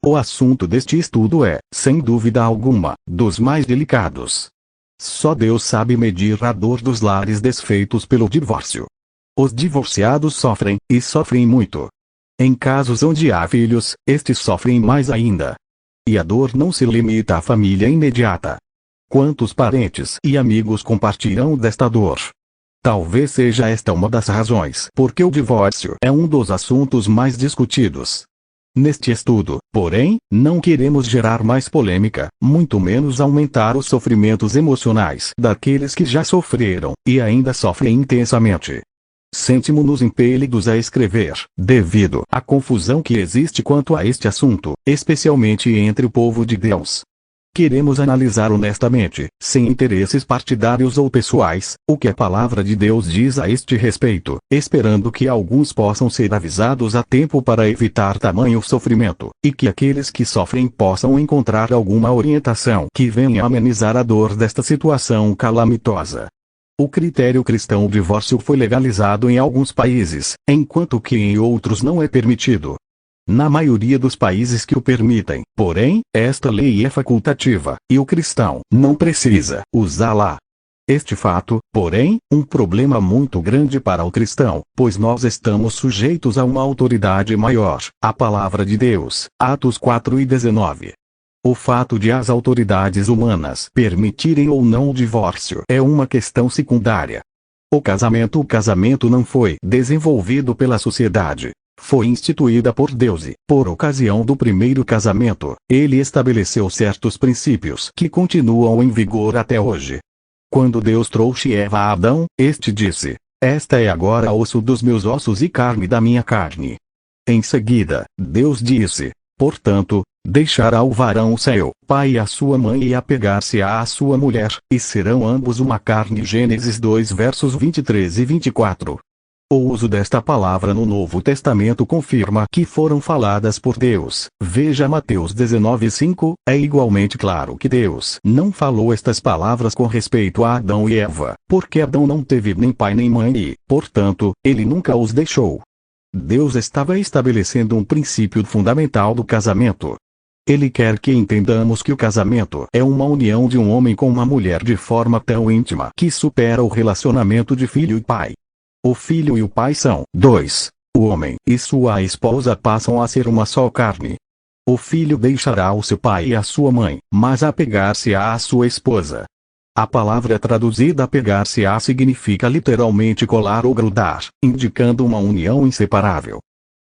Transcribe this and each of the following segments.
O assunto deste estudo é, sem dúvida alguma, dos mais delicados. Só Deus sabe medir a dor dos lares desfeitos pelo divórcio. Os divorciados sofrem, e sofrem muito. Em casos onde há filhos, estes sofrem mais ainda. E a dor não se limita à família imediata. Quantos parentes e amigos compartilham desta dor? Talvez seja esta uma das razões porque o divórcio é um dos assuntos mais discutidos. Neste estudo, porém, não queremos gerar mais polêmica, muito menos aumentar os sofrimentos emocionais daqueles que já sofreram, e ainda sofrem intensamente. Sentimos-nos impelidos a escrever, devido à confusão que existe quanto a este assunto, especialmente entre o povo de Deus. Queremos analisar honestamente, sem interesses partidários ou pessoais, o que a palavra de Deus diz a este respeito, esperando que alguns possam ser avisados a tempo para evitar tamanho sofrimento, e que aqueles que sofrem possam encontrar alguma orientação que venha amenizar a dor desta situação calamitosa. O critério cristão divórcio foi legalizado em alguns países, enquanto que em outros não é permitido. Na maioria dos países que o permitem, porém, esta lei é facultativa, e o cristão não precisa usá-la. Este fato, porém, um problema muito grande para o cristão, pois nós estamos sujeitos a uma autoridade maior, a palavra de Deus, Atos 4:19. O fato de as autoridades humanas permitirem ou não o divórcio é uma questão secundária. O casamento não foi desenvolvido pela sociedade. Foi instituída por Deus e, por ocasião do primeiro casamento, ele estabeleceu certos princípios que continuam em vigor até hoje. Quando Deus trouxe Eva a Adão, este disse: "Esta é agora osso dos meus ossos e carne da minha carne." Em seguida, Deus disse: "Portanto, deixará o varão seu pai e a sua mãe e apegar-se-á à sua mulher, e serão ambos uma carne." Gênesis 2 versos 23 e 24. O uso desta palavra no Novo Testamento confirma que foram faladas por Deus. Veja Mateus 19:5, é igualmente claro que Deus não falou estas palavras com respeito a Adão e Eva, porque Adão não teve nem pai nem mãe e, portanto, ele nunca os deixou. Deus estava estabelecendo um princípio fundamental do casamento. Ele quer que entendamos que o casamento é uma união de um homem com uma mulher de forma tão íntima que supera o relacionamento de filho e pai. O filho e o pai são dois. O homem e sua esposa passam a ser uma só carne. O filho deixará o seu pai e a sua mãe, mas apegar-se-á à sua esposa. A palavra traduzida apegar-se-á significa literalmente colar ou grudar, indicando uma união inseparável.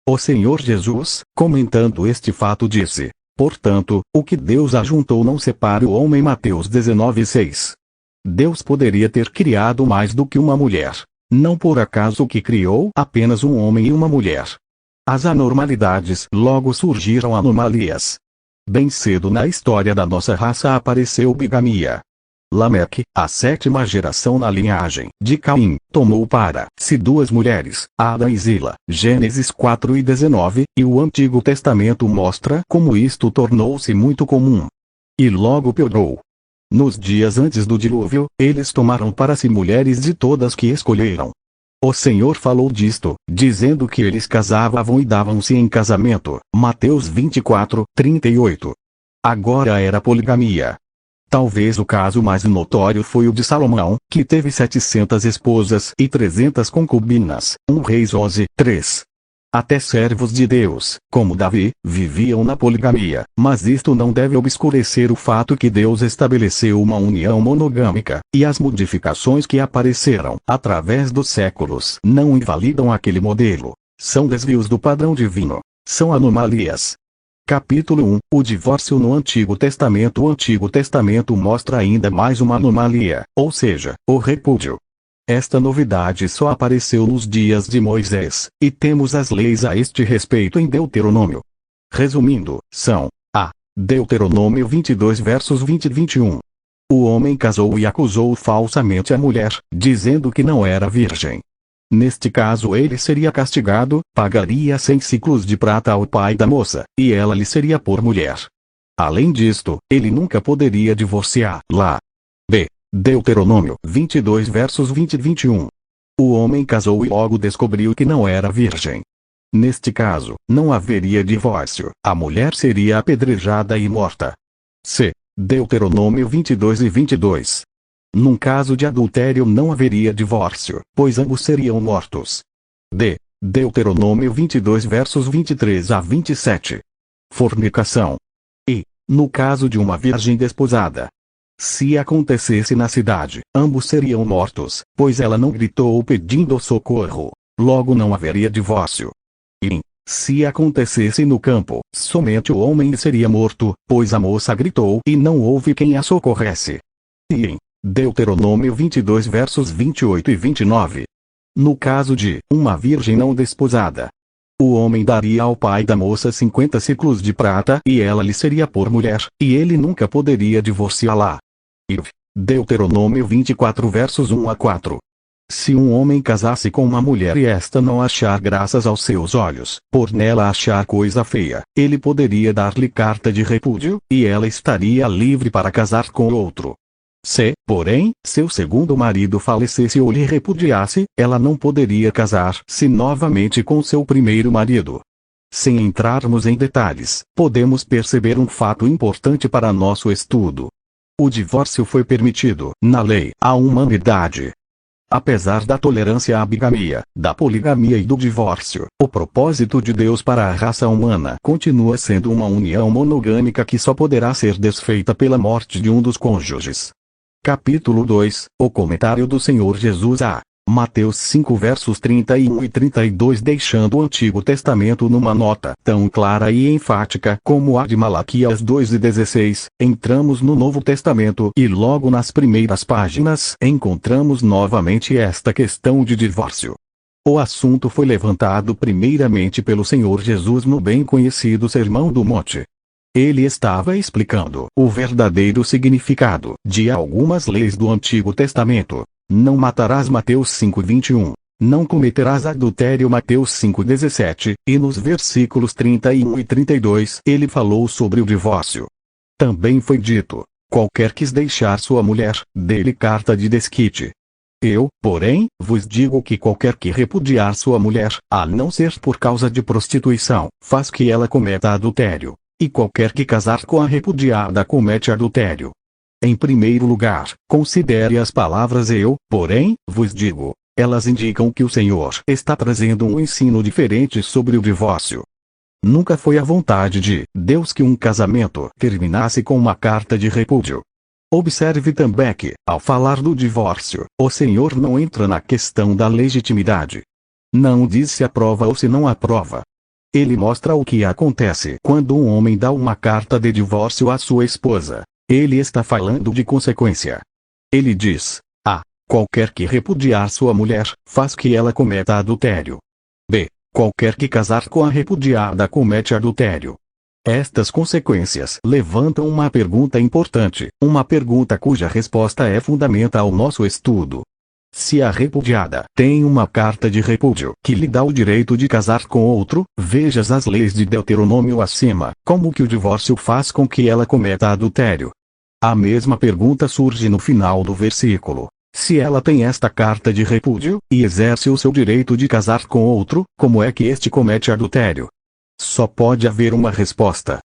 O Senhor Jesus, comentando este fato, disse: "Portanto, o que Deus ajuntou não separe o homem." Mateus 19:6. Deus poderia ter criado mais do que uma mulher. Não por acaso que criou apenas um homem e uma mulher. As anormalidades logo surgiram anomalias. Bem cedo na história da nossa raça apareceu bigamia. Lameque, a sétima geração na linhagem de Caim, tomou para si duas mulheres, Ada e Zila, Gênesis 4:19, e o Antigo Testamento mostra como isto tornou-se muito comum. E logo piorou. Nos dias antes do dilúvio, eles tomaram para si mulheres de todas que escolheram. O Senhor falou disto, dizendo que eles casavam e davam-se em casamento. Mateus 24:38. Agora era poligamia. Talvez o caso mais notório foi o de Salomão, que teve 700 esposas e 300 concubinas. 1 Reis 11:3. Até servos de Deus, como Davi, viviam na poligamia, mas isto não deve obscurecer o fato que Deus estabeleceu uma união monogâmica, e as modificações que apareceram através dos séculos não invalidam aquele modelo. São desvios do padrão divino. São anomalias. Capítulo 1. O divórcio no Antigo Testamento. O Antigo Testamento mostra ainda mais uma anomalia, ou seja, o repúdio. Esta novidade só apareceu nos dias de Moisés, e temos as leis a este respeito em Deuteronômio. Resumindo, são: a. Deuteronômio 22 versos 20 e 21. O homem casou e acusou falsamente a mulher, dizendo que não era virgem. Neste caso ele seria castigado, pagaria 100 siclos de prata ao pai da moça, e ela lhe seria por mulher. Além disto, ele nunca poderia divorciá-la. B. Deuteronômio 22 versos 20 e 21. O homem casou e logo descobriu que não era virgem. Neste caso, não haveria divórcio, a mulher seria apedrejada e morta. C. Deuteronômio 22 e 22. Num caso de adultério não haveria divórcio, pois ambos seriam mortos. D. Deuteronômio 22 versos 23 a 27. Fornicação. E, no caso de uma virgem desposada, se acontecesse na cidade, ambos seriam mortos, pois ela não gritou pedindo socorro, logo não haveria divórcio. E, se acontecesse no campo, somente o homem seria morto, pois a moça gritou e não houve quem a socorresse. E em Deuteronômio 22 versos 28 e 29. No caso de uma virgem não desposada, o homem daria ao pai da moça 50 ciclos de prata e ela lhe seria por mulher, e ele nunca poderia divorciá-la. E Deuteronômio 24 versos 1 a 4. Se um homem casasse com uma mulher e esta não achar graças aos seus olhos, por nela achar coisa feia, ele poderia dar-lhe carta de repúdio, e ela estaria livre para casar com outro. Se, porém, seu segundo marido falecesse ou lhe repudiasse, ela não poderia casar-se novamente com seu primeiro marido. Sem entrarmos em detalhes, podemos perceber um fato importante para nosso estudo. O divórcio foi permitido, na lei, à humanidade. Apesar da tolerância à bigamia, da poligamia e do divórcio, o propósito de Deus para a raça humana continua sendo uma união monogâmica que só poderá ser desfeita pela morte de um dos cônjuges. Capítulo 2, o comentário do Senhor Jesus a Mateus 5 versos 31 e 32. Deixando o Antigo Testamento numa nota tão clara e enfática como a de Malaquias 2 e 16, entramos no Novo Testamento e logo nas primeiras páginas encontramos novamente esta questão de divórcio. O assunto foi levantado primeiramente pelo Senhor Jesus no bem conhecido Sermão do Monte. Ele estava explicando o verdadeiro significado de algumas leis do Antigo Testamento. Não matarás, Mateus 5:21. Não cometerás adultério, Mateus 5:17, e nos versículos 31 e 32 ele falou sobre o divórcio. Também foi dito: qualquer que deixar sua mulher, dê-lhe carta de desquite. Eu, porém, vos digo que qualquer que repudiar sua mulher, a não ser por causa de prostituição, faz que ela cometa adultério. E qualquer que casar com a repudiada comete adultério. Em primeiro lugar, considere as palavras eu, porém, vos digo. Elas indicam que o Senhor está trazendo um ensino diferente sobre o divórcio. Nunca foi a vontade de Deus que um casamento terminasse com uma carta de repúdio. Observe também que, ao falar do divórcio, o Senhor não entra na questão da legitimidade. Não diz se aprova ou se não aprova. Ele mostra o que acontece quando um homem dá uma carta de divórcio à sua esposa. Ele está falando de consequência. Ele diz: A. Qualquer que repudiar sua mulher, faz que ela cometa adultério. B. Qualquer que casar com a repudiada comete adultério. Estas consequências levantam uma pergunta importante, uma pergunta cuja resposta é fundamental ao nosso estudo. Se a repudiada tem uma carta de repúdio que lhe dá o direito de casar com outro, vejas as leis de Deuteronômio acima, como que o divórcio faz com que ela cometa adultério. A mesma pergunta surge no final do versículo. Se ela tem esta carta de repúdio, e exerce o seu direito de casar com outro, como é que este comete adultério? Só pode haver uma resposta.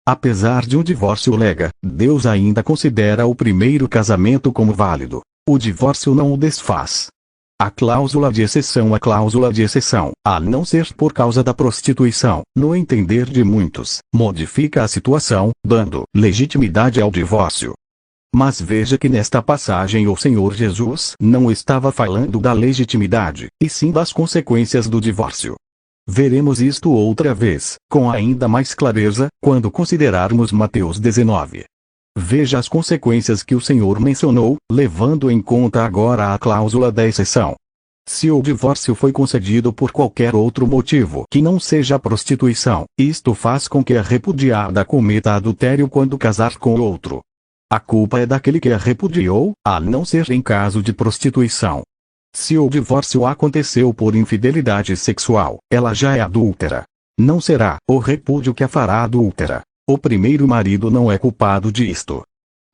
Apesar de um divórcio lega, Deus ainda considera o primeiro casamento como válido. O divórcio não o desfaz. A cláusula de exceção, a não ser por causa da prostituição, no entender de muitos, modifica a situação, dando legitimidade ao divórcio. Mas veja que nesta passagem o Senhor Jesus não estava falando da legitimidade, e sim das consequências do divórcio. Veremos isto outra vez, com ainda mais clareza, quando considerarmos Mateus 19. Veja as consequências que o Senhor mencionou, levando em conta agora a cláusula da exceção. Se o divórcio foi concedido por qualquer outro motivo que não seja a prostituição, isto faz com que a repudiada cometa adultério quando casar com outro. A culpa é daquele que a repudiou, a não ser em caso de prostituição. Se o divórcio aconteceu por infidelidade sexual, ela já é adúltera. Não será o repúdio que a fará adúltera. O primeiro marido não é culpado disto.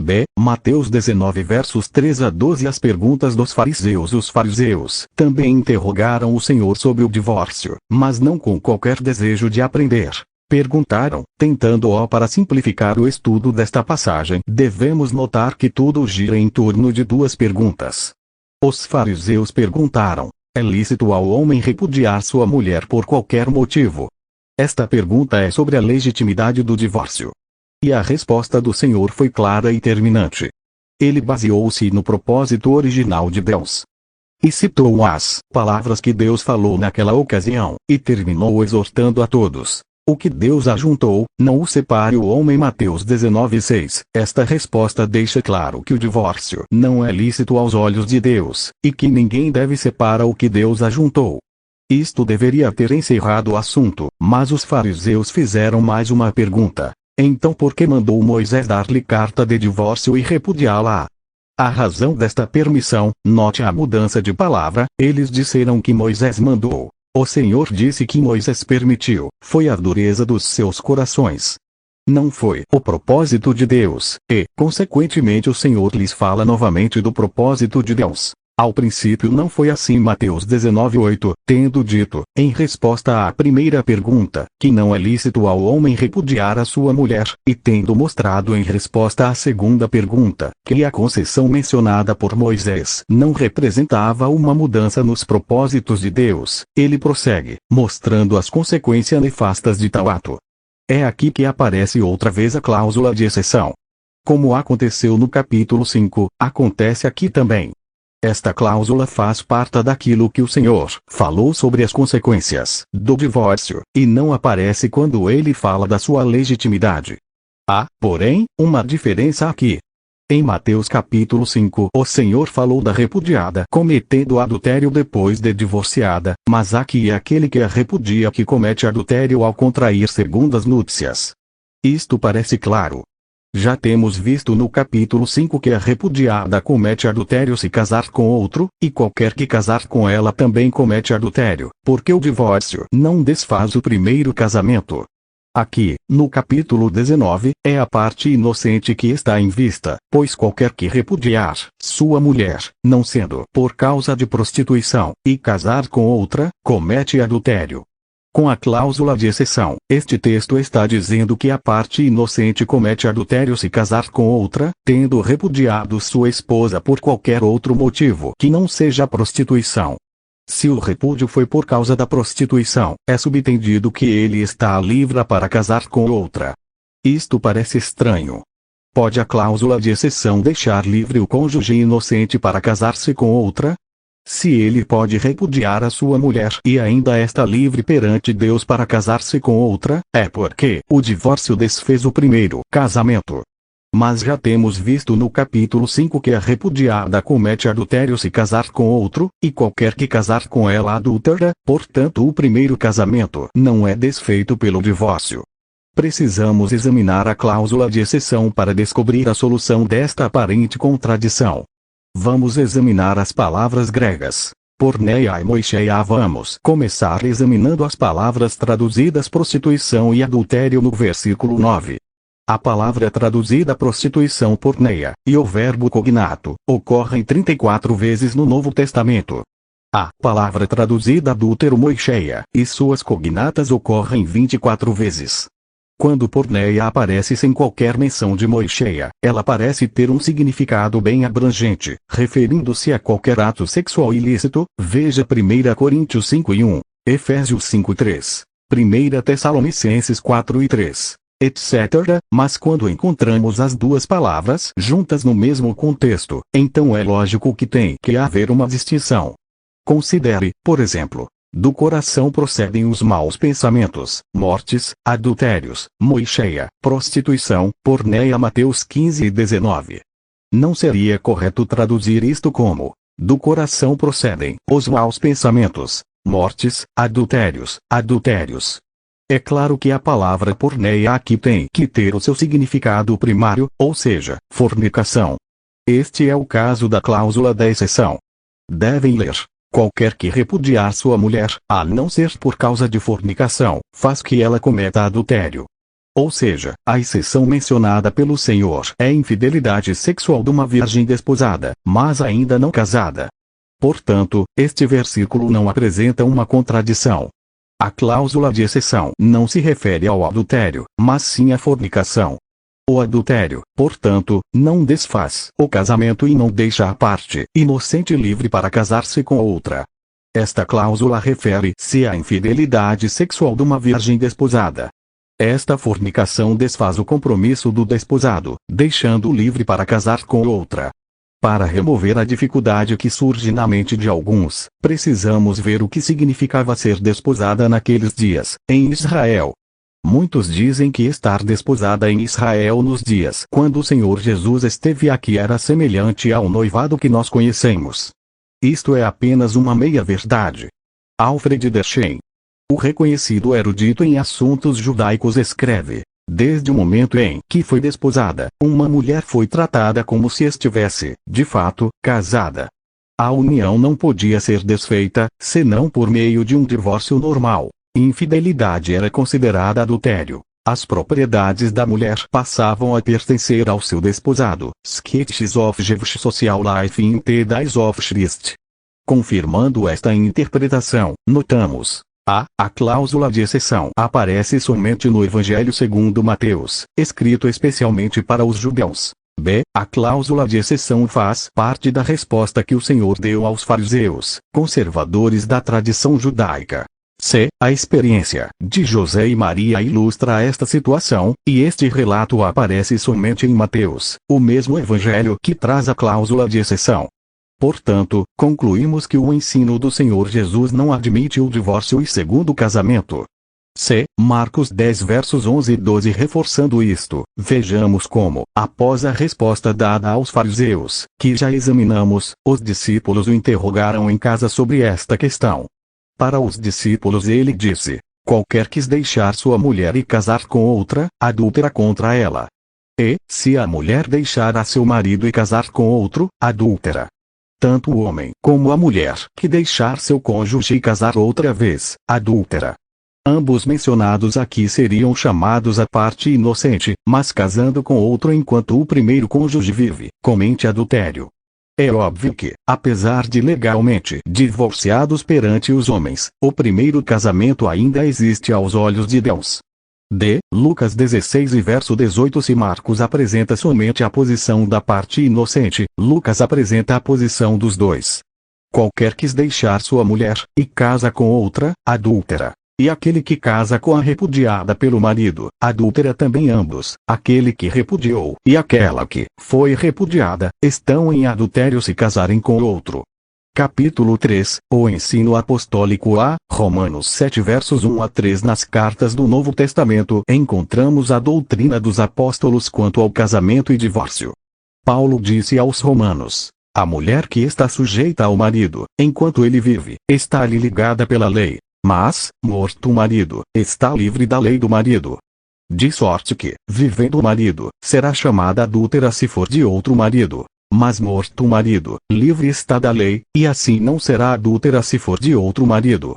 B. Mateus 19 versos 3 a 12. As perguntas dos fariseus. Os fariseus também interrogaram o Senhor sobre o divórcio, mas não com qualquer desejo de aprender. Perguntaram, tentando-o para simplificar o estudo desta passagem. Devemos notar que tudo gira em torno de duas perguntas. Os fariseus perguntaram: é lícito ao homem repudiar sua mulher por qualquer motivo? Esta pergunta é sobre a legitimidade do divórcio. E a resposta do Senhor foi clara e terminante. Ele baseou-se no propósito original de Deus. E citou as palavras que Deus falou naquela ocasião, e terminou exortando a todos: o que Deus ajuntou, não o separe o homem. Mateus 19:6. Esta resposta deixa claro que o divórcio não é lícito aos olhos de Deus, e que ninguém deve separar o que Deus ajuntou. Isto deveria ter encerrado o assunto, mas os fariseus fizeram mais uma pergunta. Então por que mandou Moisés dar-lhe carta de divórcio e repudiá-la? A razão desta permissão, note a mudança de palavra, eles disseram que Moisés mandou. O Senhor disse que Moisés permitiu, foi a dureza dos seus corações. Não foi o propósito de Deus, e, consequentemente, o Senhor lhes fala novamente do propósito de Deus. Ao princípio não foi assim. Mateus 19:8, tendo dito, em resposta à primeira pergunta, que não é lícito ao homem repudiar a sua mulher, e tendo mostrado em resposta à segunda pergunta, que a concessão mencionada por Moisés não representava uma mudança nos propósitos de Deus, ele prossegue, mostrando as consequências nefastas de tal ato. É aqui que aparece outra vez a cláusula de exceção. Como aconteceu no capítulo 5, acontece aqui também. Esta cláusula faz parte daquilo que o Senhor falou sobre as consequências do divórcio, e não aparece quando ele fala da sua legitimidade. Há, porém, uma diferença aqui. Em Mateus capítulo 5, o Senhor falou da repudiada cometendo adultério depois de divorciada, mas aqui é aquele que a repudia que comete adultério ao contrair segundas núpcias. Isto parece claro. Já temos visto no capítulo 5 que a repudiada comete adultério se casar com outro, e qualquer que casar com ela também comete adultério, porque o divórcio não desfaz o primeiro casamento. Aqui, no capítulo 19, é a parte inocente que está em vista, pois qualquer que repudiar sua mulher, não sendo por causa de prostituição, e casar com outra, comete adultério. Com a cláusula de exceção, este texto está dizendo que a parte inocente comete adultério se casar com outra, tendo repudiado sua esposa por qualquer outro motivo que não seja a prostituição. Se o repúdio foi por causa da prostituição, é subentendido que ele está livre para casar com outra. Isto parece estranho. Pode a cláusula de exceção deixar livre o cônjuge inocente para casar-se com outra? Se ele pode repudiar a sua mulher e ainda está livre perante Deus para casar-se com outra, é porque o divórcio desfez o primeiro casamento. Mas já temos visto no capítulo 5 que a repudiada comete adultério se casar com outro, e qualquer que casar com ela adúltera, portanto o primeiro casamento não é desfeito pelo divórcio. Precisamos examinar a cláusula de exceção para descobrir a solução desta aparente contradição. Vamos examinar as palavras gregas, porneia e moicheia. Vamos começar examinando as palavras traduzidas prostituição e adultério no versículo 9. A palavra traduzida prostituição porneia, e o verbo cognato, ocorrem 34 vezes no Novo Testamento. A palavra traduzida adúltero moicheia, e suas cognatas ocorrem 24 vezes. Quando porneia aparece sem qualquer menção de moicheia, ela parece ter um significado bem abrangente, referindo-se a qualquer ato sexual ilícito, veja 1 Coríntios 5:1, Efésios 5:3, 1 Tessalonicenses 4:3, etc. Mas quando encontramos as duas palavras juntas no mesmo contexto, então é lógico que tem que haver uma distinção. Considere, por exemplo, do coração procedem os maus pensamentos, mortes, adultérios, moicheia, prostituição, porneia. Mateus 15:19. Não seria correto traduzir isto como: do coração procedem os maus pensamentos, mortes, adultérios. É claro que a palavra porneia aqui tem que ter o seu significado primário, ou seja, fornicação. Este é o caso da cláusula da exceção. Devem ler: qualquer que repudiar sua mulher, a não ser por causa de fornicação, faz que ela cometa adultério. Ou seja, a exceção mencionada pelo Senhor é a infidelidade sexual de uma virgem desposada, mas ainda não casada. Portanto, este versículo não apresenta uma contradição. A cláusula de exceção não se refere ao adultério, mas sim à fornicação. O adultério, portanto, não desfaz o casamento e não deixa a parte inocente livre para casar-se com outra. Esta cláusula refere-se à infidelidade sexual de uma virgem desposada. Esta fornicação desfaz o compromisso do desposado, deixando-o livre para casar com outra. Para remover a dificuldade que surge na mente de alguns, precisamos ver o que significava ser desposada naqueles dias, em Israel. Muitos dizem que estar desposada em Israel nos dias quando o Senhor Jesus esteve aqui era semelhante ao noivado que nós conhecemos. Isto é apenas uma meia-verdade. Alfred Deschênes, o reconhecido erudito em assuntos judaicos, escreve: desde o momento em que foi desposada, uma mulher foi tratada como se estivesse, de fato, casada. A união não podia ser desfeita, senão por meio de um divórcio normal. Infidelidade era considerada adultério. As propriedades da mulher passavam a pertencer ao seu desposado. Sketches of Jewish Social Life in the Days of Christ. Confirmando esta interpretação, notamos: a cláusula de exceção aparece somente no Evangelho segundo Mateus, escrito especialmente para os judeus. B. A cláusula de exceção faz parte da resposta que o Senhor deu aos fariseus, conservadores da tradição judaica. C. A experiência de José e Maria ilustra esta situação, e este relato aparece somente em Mateus, o mesmo evangelho que traz a cláusula de exceção. Portanto, concluímos que o ensino do Senhor Jesus não admite o divórcio e segundo casamento. C. Marcos 10 versos 11 e 12. Reforçando isto, vejamos como, após a resposta dada aos fariseus, que já examinamos, os discípulos o interrogaram em casa sobre esta questão. Para os discípulos ele disse: qualquer quis deixar sua mulher e casar com outra, adúltera contra ela. E, se a mulher deixar a seu marido e casar com outro, adúltera. Tanto o homem como a mulher que deixar seu cônjuge e casar outra vez, adúltera. Ambos mencionados aqui seriam chamados à parte inocente, mas casando com outro enquanto o primeiro cônjuge vive, comente adultério. É óbvio que, apesar de legalmente divorciados perante os homens, o primeiro casamento ainda existe aos olhos de Deus. D. Lucas 16 e verso 18. Se Marcos apresenta somente a posição da parte inocente, Lucas apresenta a posição dos dois. Qualquer quis deixar sua mulher, e casa com outra, adúltera. E aquele que casa com a repudiada pelo marido, adúltera também. Ambos, aquele que repudiou e aquela que foi repudiada, estão em adultério se casarem com outro. Capítulo 3, o ensino apostólico a Romanos 7 versos 1 a 3. Nas cartas do Novo Testamento encontramos a doutrina dos apóstolos quanto ao casamento e divórcio. Paulo disse aos romanos: a mulher que está sujeita ao marido, enquanto ele vive, está-lhe ligada pela lei. Mas, morto o marido, está livre da lei do marido. De sorte que, vivendo o marido, será chamada adúltera se for de outro marido. Mas morto o marido, livre está da lei, e assim não será adúltera se for de outro marido.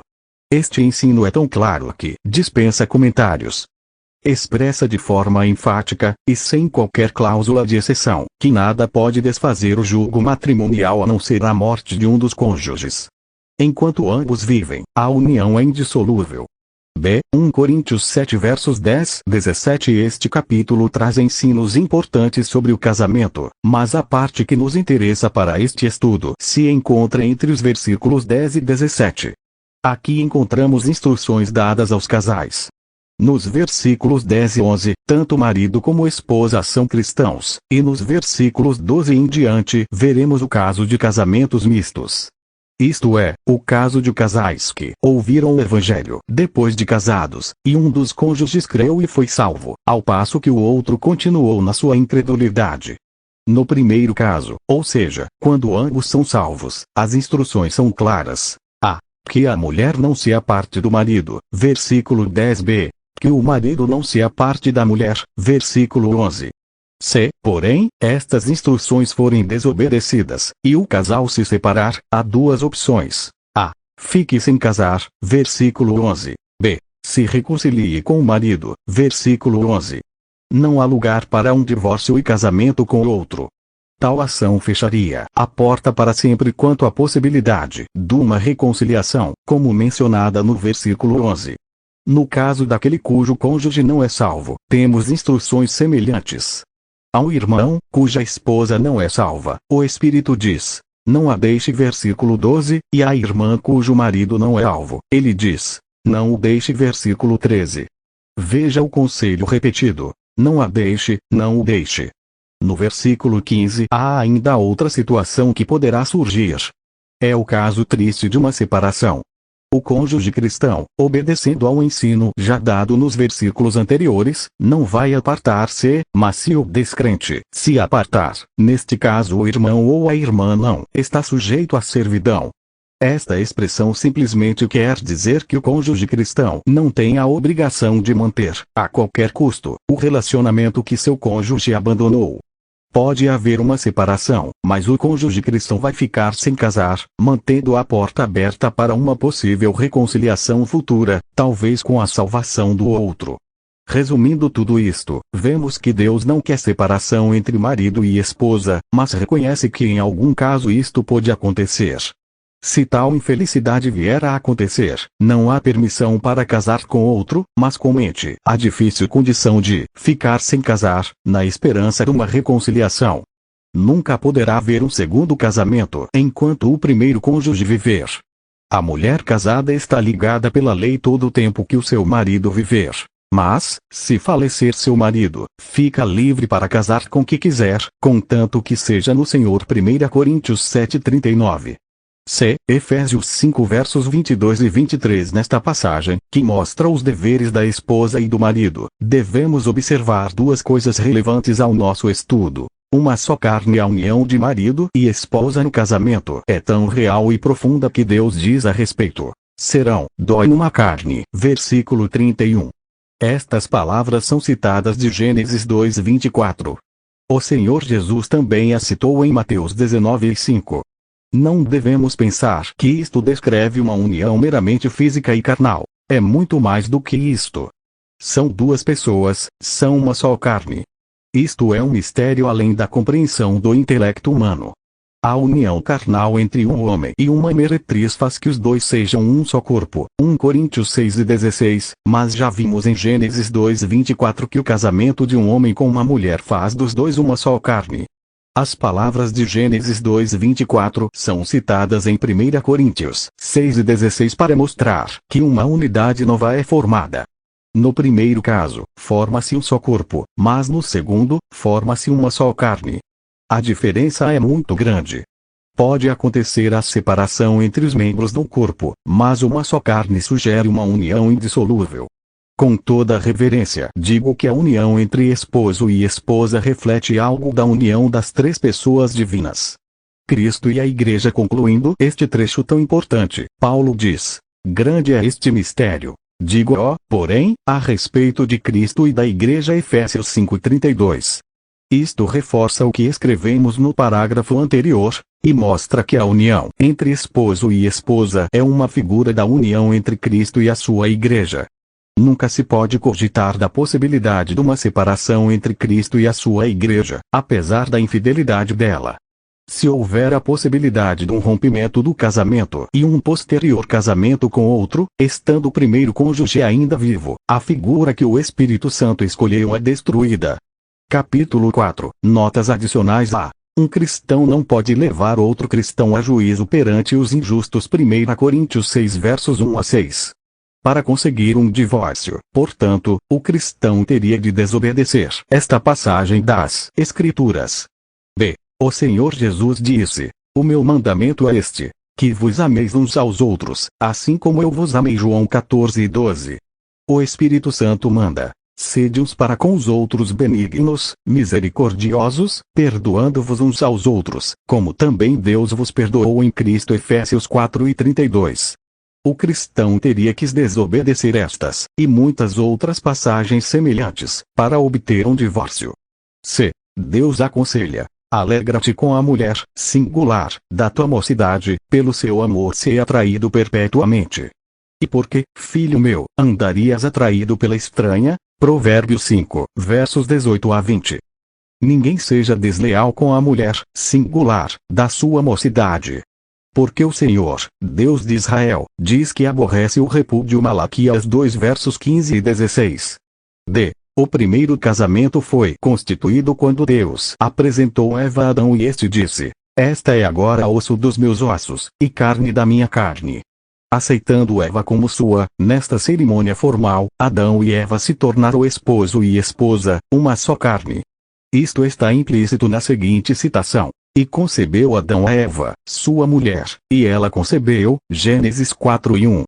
Este ensino é tão claro que dispensa comentários. Expressa de forma enfática, e sem qualquer cláusula de exceção, que nada pode desfazer o jugo matrimonial a não ser a morte de um dos cônjuges. Enquanto ambos vivem, a união é indissolúvel. B. 1 Coríntios 7 versos 10 a 17. Este capítulo traz ensinos importantes sobre o casamento, mas a parte que nos interessa para este estudo se encontra entre os versículos 10 e 17. Aqui encontramos instruções dadas aos casais. Nos versículos 10 e 11, tanto marido como esposa são cristãos, e nos versículos 12 em diante veremos o caso de casamentos mistos. Isto é, o caso de casais que ouviram o Evangelho depois de casados, e um dos cônjuges creu e foi salvo, ao passo que o outro continuou na sua incredulidade. No primeiro caso, ou seja, quando ambos são salvos, as instruções são claras. A. Que a mulher não se aparte do marido, versículo 10b. Que o marido não se aparte da mulher, versículo 11. Se, porém, estas instruções forem desobedecidas, e o casal se separar, há duas opções. A. Fique sem casar, versículo 11. B. se reconcilie com o marido. Versículo 11. Não há lugar para um divórcio e casamento com outro. Tal ação fecharia a porta para sempre quanto à possibilidade de uma reconciliação, como mencionada no versículo 11. No caso daquele cujo cônjuge não é salvo, temos instruções semelhantes. A um irmão, cuja esposa não é salva, o Espírito diz: não a deixe. Versículo 12, e à irmã cujo marido não é salvo, ele diz: não o deixe. Versículo 13. Veja o conselho repetido: não a deixe, não o deixe. No versículo 15 há ainda outra situação que poderá surgir. É o caso triste de uma separação. O cônjuge cristão, obedecendo ao ensino já dado nos versículos anteriores, não vai apartar-se, mas se o descrente se apartar, neste caso o irmão ou a irmã não está sujeito à servidão. Esta expressão simplesmente quer dizer que o cônjuge cristão não tem a obrigação de manter, a qualquer custo, o relacionamento que seu cônjuge abandonou. Pode haver uma separação, mas o cônjuge cristão vai ficar sem casar, mantendo a porta aberta para uma possível reconciliação futura, talvez com a salvação do outro. Resumindo tudo isto, vemos que Deus não quer separação entre marido e esposa, mas reconhece que em algum caso isto pode acontecer. Se tal infelicidade vier a acontecer, não há permissão para casar com outro, mas comente a difícil condição de ficar sem casar, na esperança de uma reconciliação. Nunca poderá haver um segundo casamento enquanto o primeiro cônjuge viver. A mulher casada está ligada pela lei todo o tempo que o seu marido viver. Mas, se falecer seu marido, fica livre para casar com quem quiser, contanto que seja no Senhor. 1 Coríntios 7:39. C. Efésios 5 versos 22 e 23. Nesta passagem, que mostra os deveres da esposa e do marido, devemos observar duas coisas relevantes ao nosso estudo. Uma só carne. A união de marido e esposa no casamento é tão real e profunda que Deus diz a respeito: serão dois numa carne. Versículo 31. Estas palavras são citadas de Gênesis 2:24. O Senhor Jesus também as citou em Mateus 19:5. Não devemos pensar que isto descreve uma união meramente física e carnal. É muito mais do que isto. São duas pessoas, são uma só carne. Isto é um mistério além da compreensão do intelecto humano. A união carnal entre um homem e uma meretriz faz que os dois sejam um só corpo. 1 Coríntios 6:16, mas já vimos em Gênesis 2:24 que o casamento de um homem com uma mulher faz dos dois uma só carne. As palavras de Gênesis 2:24 são citadas em 1 Coríntios 6:16 para mostrar que uma unidade nova é formada. No primeiro caso, forma-se um só corpo, mas no segundo, forma-se uma só carne. A diferença é muito grande. Pode acontecer a separação entre os membros do corpo, mas uma só carne sugere uma união indissolúvel. Com toda reverência, digo que a união entre esposo e esposa reflete algo da união das três pessoas divinas. Cristo e a Igreja. Concluindo este trecho tão importante, Paulo diz: grande é este mistério. Digo, porém, a respeito de Cristo e da Igreja. Efésios 5:32. Isto reforça o que escrevemos no parágrafo anterior, e mostra que a união entre esposo e esposa é uma figura da união entre Cristo e a sua Igreja. Nunca se pode cogitar da possibilidade de uma separação entre Cristo e a sua Igreja, apesar da infidelidade dela. Se houver a possibilidade de um rompimento do casamento e um posterior casamento com outro, estando o primeiro cônjuge ainda vivo, a figura que o Espírito Santo escolheu é destruída. Capítulo 4. Notas adicionais a: um cristão não pode levar outro cristão a juízo perante os injustos. 1 Coríntios 6 versos 1 a 6. Para conseguir um divórcio, portanto, o cristão teria de desobedecer esta passagem das Escrituras. B. O Senhor Jesus disse: o meu mandamento é este, que vos ameis uns aos outros, assim como eu vos amei. João 14:12. O Espírito Santo manda: sede uns para com os outros benignos, misericordiosos, perdoando-vos uns aos outros, como também Deus vos perdoou em Cristo. Efésios 4:32. O cristão teria que desobedecer estas, e muitas outras passagens semelhantes, para obter um divórcio. C. Deus aconselha: alegra-te com a mulher, singular, da tua mocidade, pelo seu amor ser atraído perpetuamente. E porque, filho meu, andarias atraído pela estranha? Provérbios 5, versos 18 a 20. Ninguém seja desleal com a mulher, singular, da sua mocidade. Porque o Senhor, Deus de Israel, diz que aborrece o repúdio. Malaquias 2 versos 15 e 16. O primeiro casamento foi constituído quando Deus apresentou Eva a Adão e este disse: esta é agora osso dos meus ossos, e carne da minha carne. Aceitando Eva como sua, nesta cerimônia formal, Adão e Eva se tornaram esposo e esposa, uma só carne. Isto está implícito na seguinte citação: e concebeu Adão a Eva, sua mulher, e ela concebeu, Gênesis 4:1.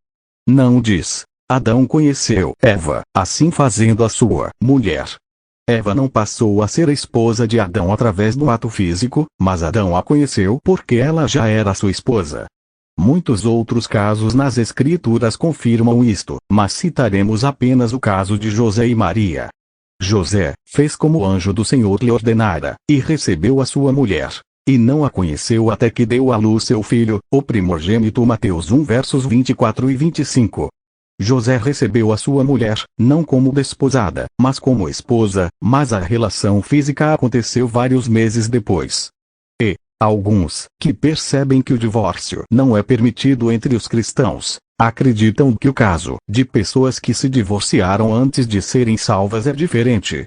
Não diz: Adão conheceu Eva, assim fazendo a sua mulher. Eva não passou a ser a esposa de Adão através do ato físico, mas Adão a conheceu porque ela já era sua esposa. Muitos outros casos nas Escrituras confirmam isto, mas citaremos apenas o caso de José e Maria. José fez como o anjo do Senhor lhe ordenara, e recebeu a sua mulher, e não a conheceu até que deu à luz seu filho, o primogênito. Mateus 1 versos 24 e 25. José recebeu a sua mulher, não como desposada, mas como esposa, mas a relação física aconteceu vários meses depois. E alguns, que percebem que o divórcio não é permitido entre os cristãos, acreditam que o caso de pessoas que se divorciaram antes de serem salvas é diferente.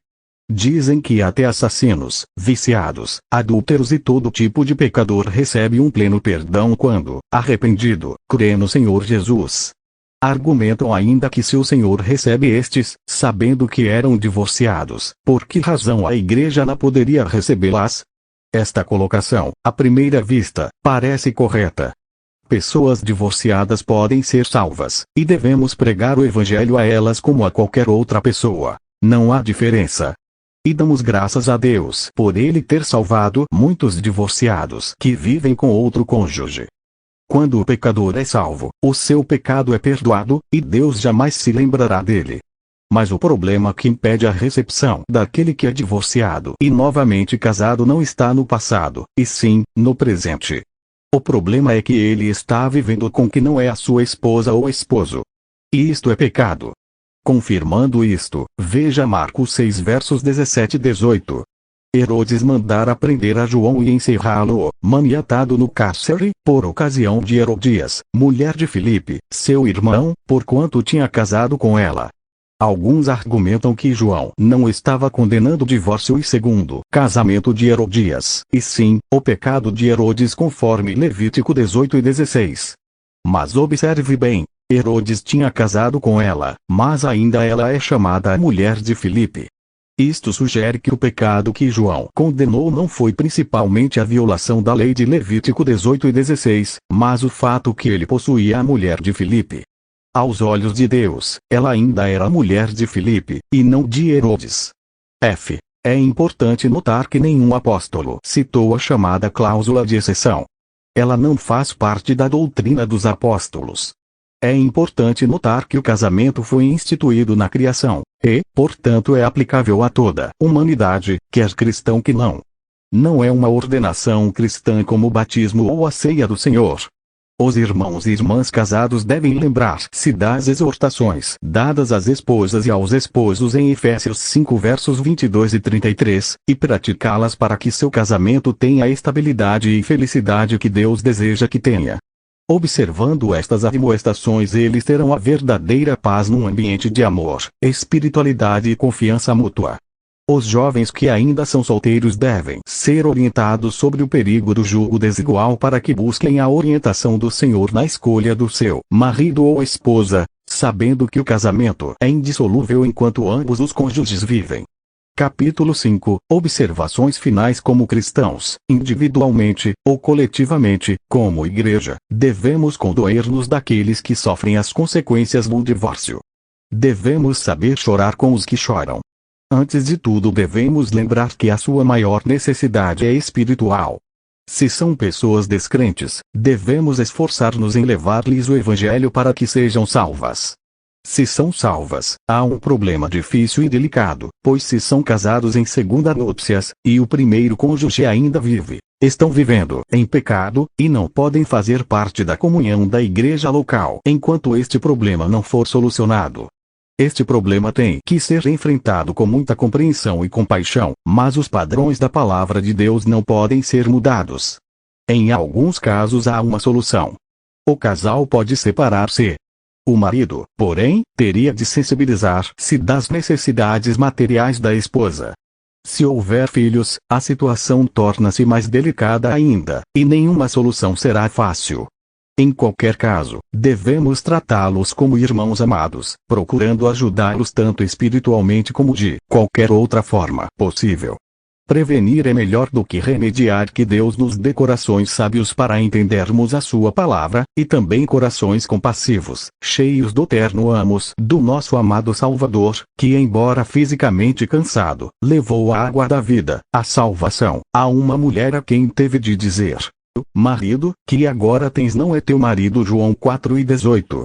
Dizem que até assassinos, viciados, adúlteros e todo tipo de pecador recebe um pleno perdão quando, arrependido, crê no Senhor Jesus. Argumentam ainda que se o Senhor recebe estes, sabendo que eram divorciados, por que razão a igreja não poderia recebê-las? Esta colocação, à primeira vista, parece correta. Pessoas divorciadas podem ser salvas, e devemos pregar o evangelho a elas como a qualquer outra pessoa. Não há diferença. E damos graças a Deus por Ele ter salvado muitos divorciados que vivem com outro cônjuge. Quando o pecador é salvo, o seu pecado é perdoado, e Deus jamais se lembrará dele. Mas o problema que impede a recepção daquele que é divorciado e novamente casado não está no passado, e sim, no presente. O problema é que ele está vivendo com que não é a sua esposa ou esposo. E isto é pecado. Confirmando isto, veja Marcos 6 versos 17 e 18. Herodes mandara prender a João e encerrá-lo, maniatado no cárcere, por ocasião de Herodias, mulher de Filipe, seu irmão, porquanto tinha casado com ela. Alguns argumentam que João não estava condenando o divórcio e segundo casamento de Herodias, e sim, o pecado de Herodes conforme Levítico 18 e 16. Mas observe bem, Herodes tinha casado com ela, mas ainda ela é chamada a mulher de Filipe. Isto sugere que o pecado que João condenou não foi principalmente a violação da lei de Levítico 18 e 16, mas o fato que ele possuía a mulher de Filipe. Aos olhos de Deus, ela ainda era a mulher de Filipe, e não de Herodes. É importante notar que nenhum apóstolo citou a chamada cláusula de exceção. Ela não faz parte da doutrina dos apóstolos. É importante notar que o casamento foi instituído na criação, e, portanto é aplicável a toda a humanidade, quer cristão que não. Não é uma ordenação cristã como o batismo ou a ceia do Senhor. Os irmãos e irmãs casados devem lembrar-se das exortações dadas às esposas e aos esposos em Efésios 5 versos 22 e 33, e praticá-las para que seu casamento tenha a estabilidade e felicidade que Deus deseja que tenha. Observando estas admoestações, eles terão a verdadeira paz num ambiente de amor, espiritualidade e confiança mútua. Os jovens que ainda são solteiros devem ser orientados sobre o perigo do jugo desigual para que busquem a orientação do Senhor na escolha do seu marido ou esposa, sabendo que o casamento é indissolúvel enquanto ambos os cônjuges vivem. Capítulo 5 – Observações finais. Como cristãos, individualmente, ou coletivamente, como igreja, devemos condoer-nos daqueles que sofrem as consequências do divórcio. Devemos saber chorar com os que choram. Antes de tudo devemos lembrar que a sua maior necessidade é espiritual. Se são pessoas descrentes, devemos esforçar-nos em levar-lhes o Evangelho para que sejam salvas. Se são salvas, há um problema difícil e delicado, pois se são casados em segunda núpcias, e o primeiro cônjuge ainda vive, estão vivendo em pecado, e não podem fazer parte da comunhão da igreja local enquanto este problema não for solucionado. Este problema tem que ser enfrentado com muita compreensão e compaixão, mas os padrões da palavra de Deus não podem ser mudados. Em alguns casos há uma solução. O casal pode separar-se. O marido, porém, teria de sensibilizar-se das necessidades materiais da esposa. Se houver filhos, a situação torna-se mais delicada ainda, e nenhuma solução será fácil. Em qualquer caso, devemos tratá-los como irmãos amados, procurando ajudá-los tanto espiritualmente como de qualquer outra forma possível. Prevenir é melhor do que remediar. Que Deus nos dê corações sábios para entendermos a sua palavra, e também corações compassivos, cheios do terno amos do nosso amado Salvador, que embora fisicamente cansado, levou a água da vida, a salvação, a uma mulher a quem teve de dizer: marido, que agora tens não é teu marido. João 4:18.